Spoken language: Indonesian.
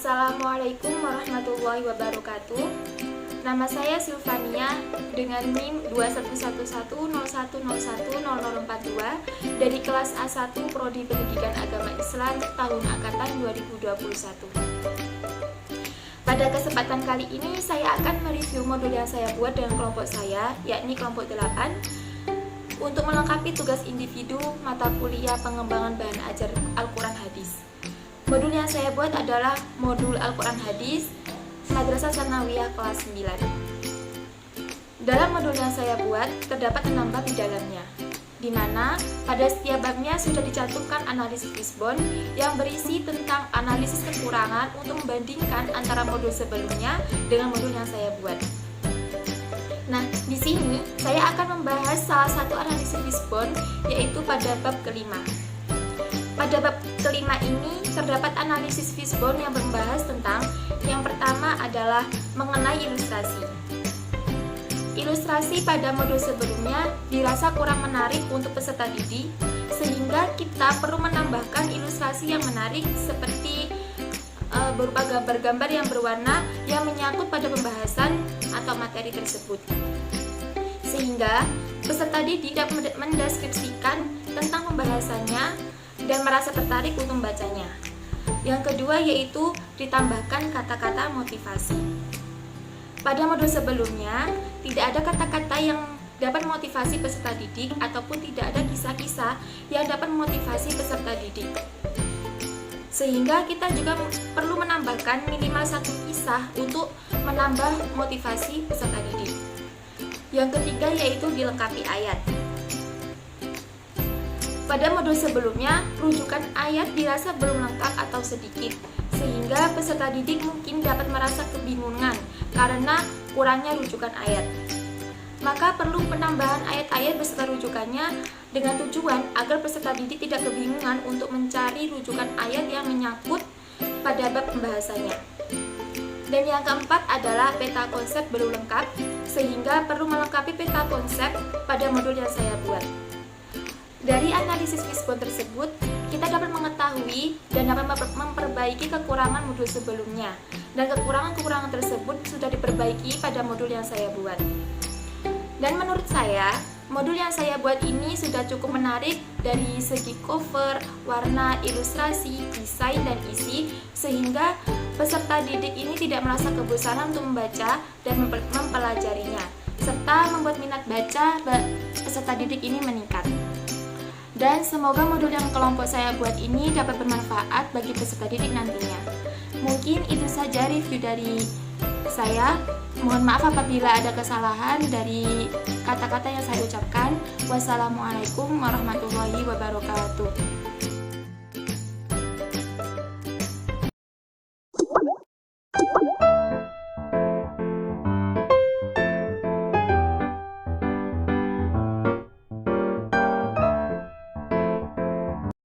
Assalamualaikum warahmatullahi wabarakatuh. Nama saya Silvania dengan NIM 211101010042 dari kelas A1 Prodi Pendidikan Agama Islam tahun angkatan 2021. Pada kesempatan kali ini saya akan mereview modul yang saya buat dengan kelompok saya, yakni kelompok 8, untuk melengkapi tugas individu mata kuliah pengembangan bahan ajar Al-Quran Hadis. Modul yang saya buat adalah modul Al-Quran Hadis Madrasah Tsanawiyah kelas 9. Dalam modul yang saya buat terdapat 6 bab di dalamnya, di mana pada setiap babnya sudah dicantumkan analisis Fishbone yang berisi tentang analisis kekurangan untuk membandingkan antara modul sebelumnya dengan modul yang saya buat. Nah, di sini saya akan membahas salah satu analisis Fishbone, yaitu pada bab kelima. Pada bab kelima ini terdapat analisis Fishbone yang membahas tentang yang pertama adalah mengenai ilustrasi. Ilustrasi pada modul sebelumnya dirasa kurang menarik untuk peserta didik, sehingga kita perlu menambahkan ilustrasi yang menarik seperti berupa gambar-gambar yang berwarna yang menyangkut pada pembahasan atau materi tersebut, sehingga peserta didik dapat mendeskripsikan tentang pembahasannya dan merasa tertarik untuk membacanya. Yang kedua yaitu ditambahkan kata-kata motivasi. Pada modul sebelumnya tidak ada kata-kata yang dapat memotivasi peserta didik ataupun tidak ada kisah-kisah yang dapat memotivasi peserta didik, sehingga kita juga perlu menambahkan minimal satu kisah untuk menambah motivasi peserta didik. Yang ketiga yaitu dilengkapi ayat. Pada modul sebelumnya, rujukan ayat dirasa belum lengkap atau sedikit, sehingga peserta didik mungkin dapat merasa kebingungan karena kurangnya rujukan ayat. Maka perlu penambahan ayat-ayat beserta rujukannya dengan tujuan agar peserta didik tidak kebingungan untuk mencari rujukan ayat yang menyangkut pada bab pembahasannya. Dan yang keempat adalah peta konsep belum lengkap, sehingga perlu melengkapi peta konsep pada modul yang saya buat. Dari analisis Fishbone tersebut, kita dapat mengetahui dan dapat memperbaiki kekurangan modul sebelumnya, dan kekurangan-kekurangan tersebut sudah diperbaiki pada modul yang saya buat. Dan menurut saya, modul yang saya buat ini sudah cukup menarik dari segi cover, warna, ilustrasi, desain, dan isi, sehingga peserta didik ini tidak merasa kebosanan untuk membaca dan mempelajarinya, serta membuat minat baca peserta didik ini meningkat. Dan semoga modul yang kelompok saya buat ini dapat bermanfaat bagi peserta didik nantinya. Mungkin itu saja review dari saya. Mohon maaf apabila ada kesalahan dari kata-kata yang saya ucapkan. Wassalamualaikum warahmatullahi wabarakatuh.